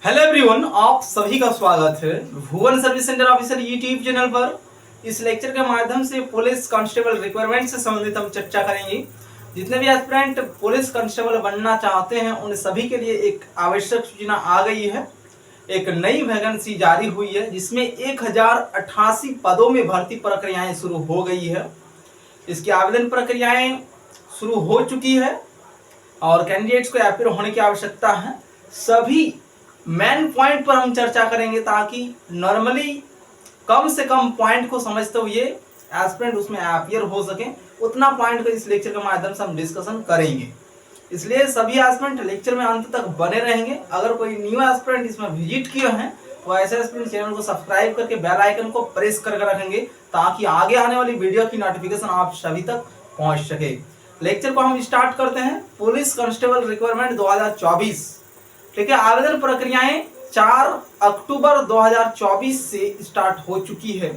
Hello everyone, आप सभी का स्वागत है Bhuvan service centre officer YouTube channel पर। इस लेक्चर के माध्यम से पुलिस कांस्टेबल रिक्वायरमेंट से संबंधित हम चर्चा करेंगे। जितने भी एस्पिरेंट पुलिस कांस्टेबल बनना चाहते हैं उन सभी के लिए एक आवश्यक सूचना आ गई है। एक नई वैकेंसी जारी हुई है जिसमें 1088 पदों में भर्ती प्रक्रियाएं शुरू हो गई है। इसकी आवेदन प्रक्रियाएं शुरू हो चुकी है और कैंडिडेट्स को अपीयर होने की आवश्यकता है। सभी मेन पॉइंट पर हम चर्चा करेंगे ताकि नॉर्मली कम से कम पॉइंट को समझते हुए एस्पिरेंट उसमें अपीयर हो सके, उतना पॉइंट को इस लेक्चर के माध्यम से हम डिस्कशन करेंगे। इसलिए सभी एस्पिरेंट लेक्चर में अंत तक बने रहेंगे। अगर कोई न्यू एस्पिरेंट इसमें विजिट किए हैं तो ऐसे एस्पिरेंट चैनल को सब्सक्राइब करके बेल आइकन को प्रेस करके रखेंगे ताकि आगे आने वाली वीडियो की नोटिफिकेशन आप सभी तक पहुंच सके। लेक्चर को हम स्टार्ट करते हैं। पुलिस कांस्टेबल रिक्वायरमेंट 2024, ठीक है। आवेदन प्रक्रियाएं 4 अक्टूबर 2024 से स्टार्ट हो चुकी है,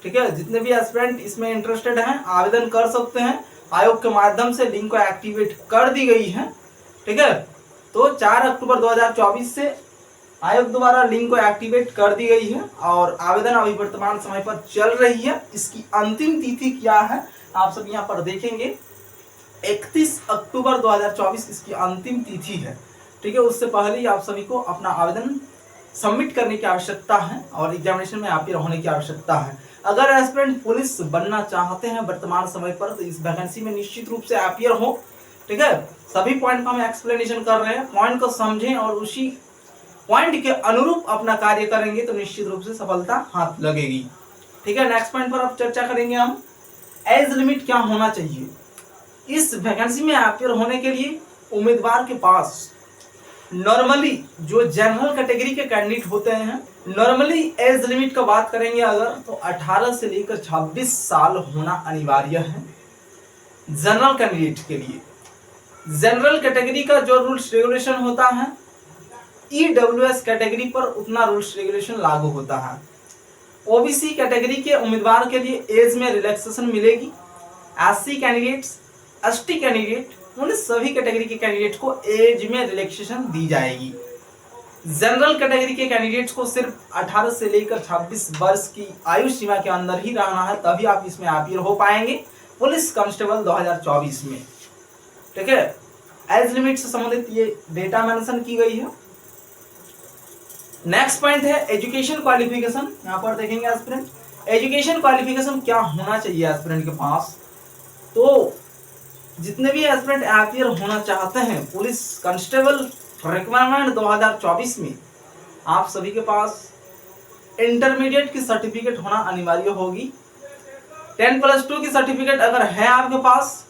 ठीक है। जितने भी एस्पिरेंट इसमें इंटरेस्टेड हैं आवेदन कर सकते हैं। आयोग के माध्यम से लिंक को एक्टिवेट कर दी गई है, ठीक है। तो 4 अक्टूबर 2024 से आयोग द्वारा लिंक को एक्टिवेट कर दी गई है और आवेदन अभी वर्तमान समय पर चल रही है। इसकी अंतिम तिथि क्या है आप सब यहाँ पर देखेंगे, 31 अक्टूबर 2024 इसकी अंतिम तिथि है, ठीक है। उससे पहले ही आप सभी को अपना आवेदन सबमिट करने की आवश्यकता है और एग्जामिनेशन में अपीयर होने की आवश्यकता है। अगर एस्पिरेंट पुलिस बनना चाहते हैं वर्तमान समय पर तो इस वैकेंसी में निश्चित रूप से अपीयर हो, ठीक है। सभी पॉइंट का हम एक्सप्लेनेशन कर रहे हैं, पॉइंट को समझें और उसी पॉइंट के अनुरूप अपना कार्य करेंगे तो निश्चित रूप से सफलता हाथ लगेगी, ठीक है। नेक्स्ट पॉइंट पर अब चर्चा करेंगे हम, एज लिमिट क्या होना चाहिए। इस वैकेंसी में अपीयर होने के लिए उम्मीदवार के पास नॉर्मली जो जनरल कैटेगरी के कैंडिडेट होते हैं, नॉर्मली एज लिमिट का बात करेंगे अगर तो 18 से लेकर 26 साल होना अनिवार्य है जनरल कैंडिडेट के लिए। जनरल कैटेगरी का जो रूल्स रेगुलेशन होता है ईडब्ल्यूएस कैटेगरी पर उतना रूल्स रेगुलेशन लागू होता है। ओबीसी कैटेगरी के उम्मीदवार के लिए एज में रिलैक्सेशन मिलेगी। एससी कैंडिडेट्स, एसटी कैंडिडेट, उन सभी कैटेगरी के कैंडिडेट को एज में रिलैक्सेशन दी जाएगी। जनरल कैटेगरी के कैंडिडेट्स को सिर्फ 18 से लेकर 26 वर्ष की आयु सीमा के अंदर ही रहना है, तभी आप इसमें अपीयर हो पाएंगे पुलिस कांस्टेबल 2024 में, ठीक है। एज लिमिट से संबंधित ये डेटा मेंशन की गई है। नेक्स्ट पॉइंट है एजुकेशन क्वालिफिकेशन। यहाँ पर देखेंगे एस्पिरेंट एजुकेशन क्वालिफिकेशन क्या होना चाहिए एस्पिरेंट के पास। तो जितने भी एस्पिरेंट अपीयर होना चाहते हैं पुलिस कांस्टेबल रिक्वायरमेंट 2024 में आप सभी के पास इंटरमीडिएट की सर्टिफिकेट होना अनिवार्य होगी। 10+2 की सर्टिफिकेट अगर है आपके पास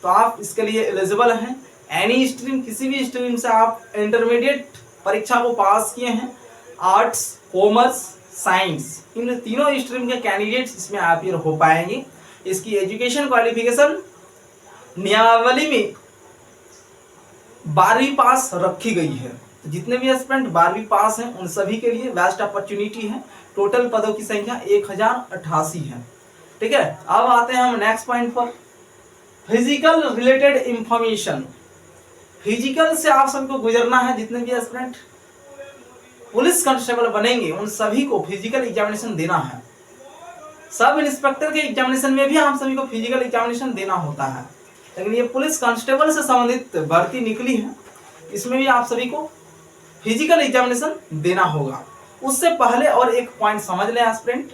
तो आप इसके लिए एलिजिबल हैं। एनी स्ट्रीम, किसी भी स्ट्रीम से आप इंटरमीडिएट परीक्षा को पास किए हैं, आर्ट्स, कॉमर्स, साइंस, इन तीनों स्ट्रीम के कैंडिडेट्स इसमें अपीयर हो पाएंगे। इसकी एजुकेशन क्वालिफिकेशन नियमावली में 12वीं पास रखी गई है। तो जितने भी एस्पिरेंट 12वीं पास हैं उन सभी के लिए बेस्ट अपॉर्चुनिटी है। टोटल पदों की संख्या 1088 है, ठीक है। अब आते हैं हम नेक्स्ट पॉइंट पर, फिजिकल रिलेटेड इंफॉर्मेशन। फिजिकल से आप सबको गुजरना है। जितने भी एस्पिरेंट पुलिस कांस्टेबल बनेंगे उन सभी को फिजिकल एग्जामिनेशन देना है। सब इंस्पेक्टर के एग्जामिनेशन में भी आप सभी को फिजिकल एग्जामिनेशन देना होता है, लेकिन ये पुलिस कांस्टेबल से संबंधित भर्ती निकली है, इसमें भी आप सभी को फिजिकल एग्जामिनेशन देना होगा। उससे पहले और एक पॉइंट समझ लें एस्पिरेंट,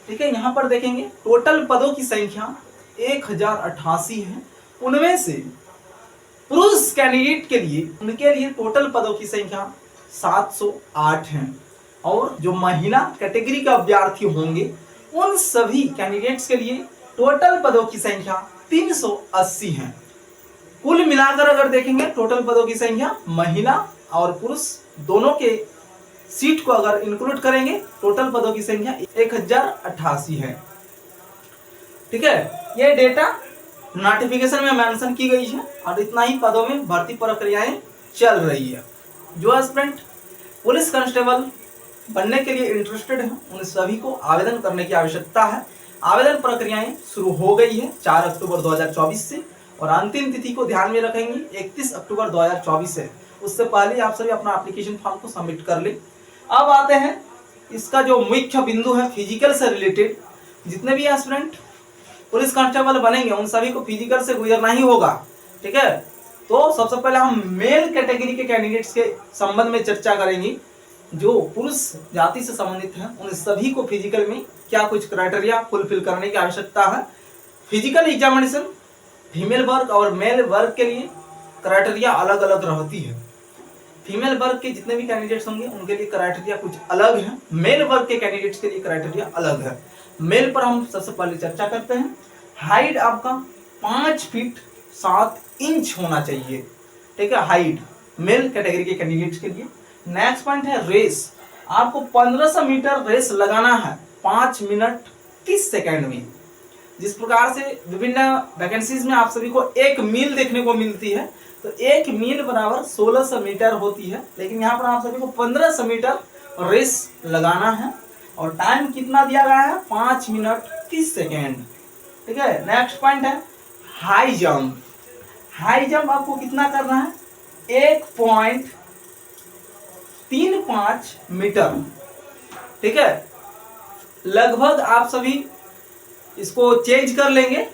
ठीक है। यहाँ पर देखेंगे टोटल पदों की संख्या 1088 है। उनमें से पुरुष कैंडिडेट के लिए उनके लिए टोटल पदों की संख्या 708 है और जो महिला कैटेगरी का अभ्यर्थी होंगे उन सभी कैंडिडेट्स के लिए टोटल पदों की संख्या 380 है। कुल मिलाकर अगर देखेंगे टोटल पदों की संख्या महिला और पुरुष दोनों के सीट को अगर इंक्लूड करेंगे टोटल पदों की संख्या 1088 है, ठीक है। ये डेटा नोटिफिकेशन में मेंशन की गई है और इतना ही पदों में भर्ती प्रक्रियाएं चल रही है। जो एस्पिरेंट पुलिस कांस्टेबल बनने के लिए इंटरेस्टेड हैं उन सभी को आवेदन करने की आवश्यकता है। आवेदन प्रक्रियाएं शुरू हो गई है 4 अक्टूबर 2024 से और अंतिम तिथि को ध्यान में रखेंगे 31 अक्टूबर 2024 है। उससे पहले आप सभी अपना एप्लीकेशन फॉर्म को सबमिट कर लें। अब आते हैं इसका जो मुख्य बिंदु है फिजिकल से रिलेटेड। जितने भी एस्पिरेंट पुलिस कांस्टेबल बनेंगे उन सभी को फिजिकल से गुजरना ही होगा, ठीक है। तो सबसे पहले हम मेल कैटेगरी के कैंडिडेट्स के संबंध में चर्चा करेंगे। जो पुरुष जाति से संबंधित हैं उन सभी को फिजिकल में क्या कुछ क्राइटेरिया फुलफिल करने की आवश्यकता है। फिजिकल एग्जामिनेशन फीमेल वर्ग और मेल वर्ग के लिए क्राइटेरिया अलग अलग रहती है। फीमेल वर्ग के जितने भी कैंडिडेट्स होंगे उनके लिए क्राइटेरिया कुछ अलग है, मेल वर्ग के कैंडिडेट्स के लिए क्राइटेरिया अलग है। मेल पर हम सबसे पहले चर्चा करते हैं। हाइट आपका 5 फीट 7 इंच होना चाहिए, ठीक है, हाइट मेल कैटेगरी के कैंडिडेट्स के लिए। नेक्स्ट पॉइंट है रेस। आपको 1500 मीटर रेस लगाना है 5 मिनट 30 सेकेंड में। जिस प्रकार से विभिन्न वैकेंसीज में आप सभी को 1 मील देखने को मिलती है, तो 1 मील बराबर 1600 मीटर होती है, लेकिन यहाँ पर आप सभी को 1500 मीटर रेस लगाना है और टाइम कितना दिया गया है 5 मिनट 30 सेकेंड, ठीक है। नेक्स्ट पॉइंट है हाई जंप। हाई जंप आपको कितना करना है 1.35 मीटर, ठीक है। लगभग आप सभी इसको चेंज कर लेंगे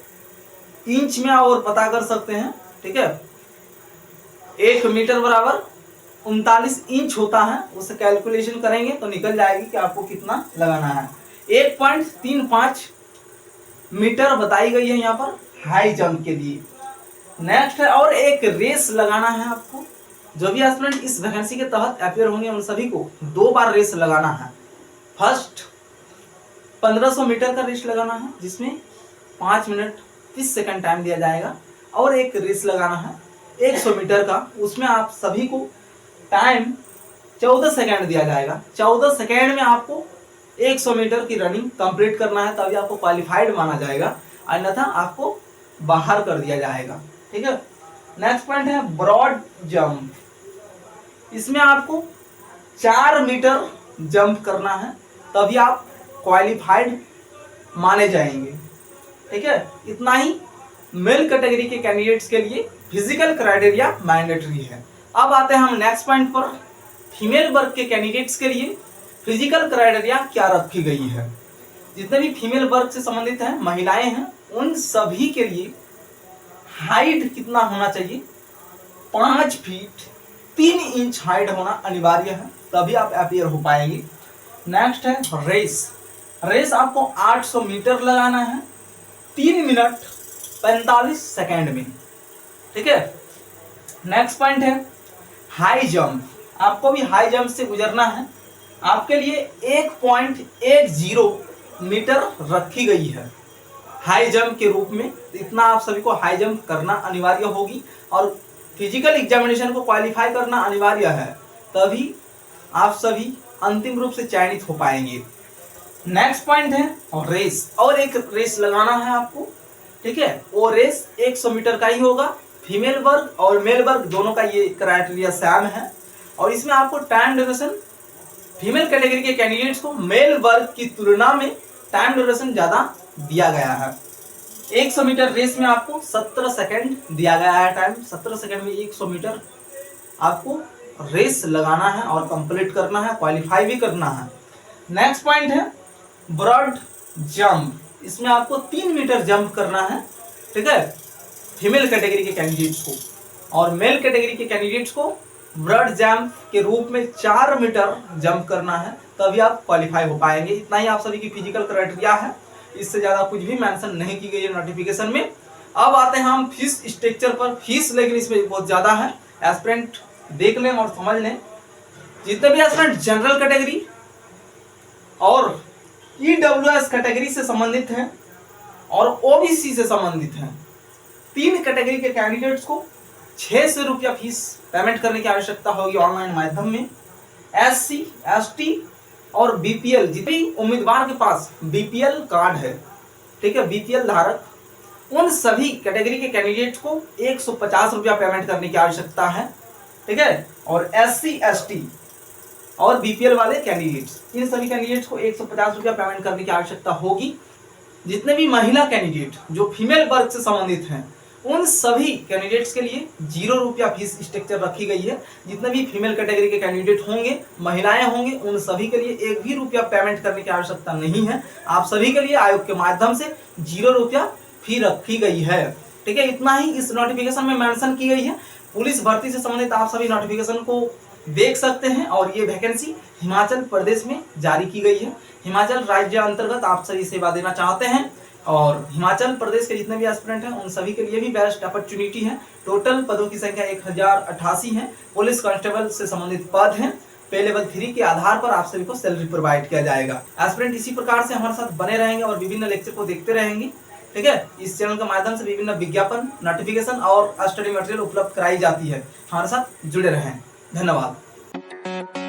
इंच में और पता कर सकते हैं, ठीक है। 1 मीटर बराबर 39 इंच होता है, उससे कैलकुलेशन करेंगे तो निकल जाएगी कि आपको कितना लगाना है। 1.35 मीटर बताई गई है यहाँ पर हाई जंप के लिए। नेक्स्ट है और एक रेस लगाना है आपको। जो भी एस्पिरेंट इस वैकेंसी के तहत अपियर होंगे उन सभी को 2 बार रेस लगाना है। फर्स्ट 1500 मीटर का रेस लगाना है जिसमें 5 मिनट 30 सेकंड टाइम दिया जाएगा, और एक रेस लगाना है 100 मीटर का, उसमें आप सभी को टाइम 14 सेकंड दिया जाएगा। 14 सेकंड में आपको 100 मीटर की रनिंग कंप्लीट करना है, तभी आपको क्वालिफाइड माना जाएगा, अन्यथा आपको बाहर कर दिया जाएगा, ठीक है। नेक्स्ट पॉइंट है ब्रॉड जंप। इसमें आपको 4 मीटर जंप करना है, तभी आप क्वालिफाइड माने जाएंगे, ठीक है। इतना ही मेल कैटेगरी के कैंडिडेट्स के लिए फिजिकल क्राइटेरिया मैंडेटरी है। अब आते हैं हम नेक्स्ट पॉइंट पर। फीमेल वर्ग के कैंडिडेट्स के लिए फिजिकल क्राइटेरिया क्या रखी गई है। जितने भी फीमेल वर्ग से संबंधित हैं, महिलाएं हैं, उन सभी के लिए हाइट कितना होना चाहिए 5 फीट 3 इंच हाइट होना अनिवार्य है, तभी आप अपियर हो पाएंगे। नेक्स्ट है रेस। रेस आपको 800 मीटर लगाना है 3 मिनट 45 सेकेंड में, ठीक है। नेक्स्ट पॉइंट है हाई जंप। आपको भी हाई जंप से गुजरना है। आपके लिए 1.10 मीटर रखी गई है हाई जंप के रूप में। इतना आप सभी को हाई जंप करना अनिवार्य होगी और फिजिकल एग्जामिनेशन को क्वालिफाई करना अनिवार्य है, तभी आप सभी अंतिम रूप से चयनित हो पाएंगे। नेक्स्ट पॉइंट है रेस। और एक रेस लगाना है आपको, ठीक है। वो रेस 100 मीटर का ही होगा। फीमेल वर्ग और मेल वर्ग दोनों का ये क्राइटेरिया सेम है, और इसमें आपको टाइम ड्यूरेशन फीमेल कैटेगरी के कैंडिडेट्स को मेल वर्ग की तुलना में टाइम ड्यूरेशन ज्यादा दिया गया है। 100 मीटर रेस में आपको 17 सेकंड दिया गया है टाइम। 17 सेकंड में 100 मीटर आपको रेस लगाना है और कंप्लीट करना है, क्वालिफाई भी करना है। नेक्स्ट पॉइंट है ब्रॉड जंप। इसमें आपको 3 मीटर जंप करना है, ठीक है, फीमेल कैटेगरी के कैंडिडेट्स को, और मेल कैटेगरी के कैंडिडेट्स को ब्रॉड जंप के रूप में 4 मीटर जंप करना है, तभी आप क्वालिफाई हो पाएंगे। इतना ही आप सभी की फिजिकल क्राइटेरिया है, इससे ज्यादा कुछ भी मेंशन नहीं की गई है नोटिफिकेशन में। अब आते हैं हम फीस स्ट्रक्चर पर। फीस लेकिन इसमें बहुत ज्यादा है, एस्पिरेंट देख लें और समझ लें। जितने भी एस्पिरेंट जनरल कैटेगरी और ईडब्ल्यूएस कैटेगरी से संबंधित हैं और ओबीसी से संबंधित हैं, 3 कैटेगरी के कैंडिडेट्स को 600 रुपया फीस पेमेंट करने की आवश्यकता होगी ऑनलाइन माध्यम में। एससी, एसटी और बीपीएल, जितने उम्मीदवार के पास बीपीएल कार्ड है, ठीक है, बीपीएल धारक, उन सभी कैटेगरी के कैंडिडेट्स को 150 रुपया पेमेंट करने की आवश्यकता है, ठीक है। और एससी, एसटी और बीपीएल वाले कैंडिडेट्स, इन सभी कैंडिडेट्स को 150 रुपया पेमेंट करने की आवश्यकता होगी। जितने भी महिला कैंडिडेट जो फीमेल वर्ग से संबंधित हैं उन सभी कैंडिडेट्स के लिए 0 रुपया फीस स्ट्रक्चर रखी गई है। जितने भी फीमेल कैटेगरी के कैंडिडेट होंगे, महिलाएं होंगे, उन सभी के लिए 1 भी रुपया पेमेंट करने की आवश्यकता नहीं है। आप सभी के लिए आयोग के माध्यम से 0 रुपया फी रखी गई है। ठीक है, इतना ही इस नोटिफिकेशन में मेंशन की गई है। पुलिस भर्ती से संबंधित आप सभी नोटिफिकेशन को देख सकते हैं और ये वैकेंसी हिमाचल प्रदेश में जारी की गई है। हिमाचल राज्य अंतर्गत आप सभी सेवा देना चाहते हैं और हिमाचल प्रदेश के जितने भी एस्पिरेंट हैं उन सभी के लिए भी बेस्ट अपॉर्चुनिटी है। टोटल पदों की संख्या 1088 है। पुलिस कांस्टेबल से संबंधित पद हैं। पे लेवल 3 के आधार पर आप सभी को सैलरी प्रोवाइड किया जाएगा। एस्पिरेंट इसी प्रकार से हमारे साथ बने रहेंगे और विभिन्न लेक्चर को देखते रहेंगे। ठीक है, इस चैनल के माध्यम से विभिन्न विज्ञापन, नोटिफिकेशन और स्टडी मटेरियल उपलब्ध कराई जाती है। हमारे साथ जुड़े रहें। धन्यवाद।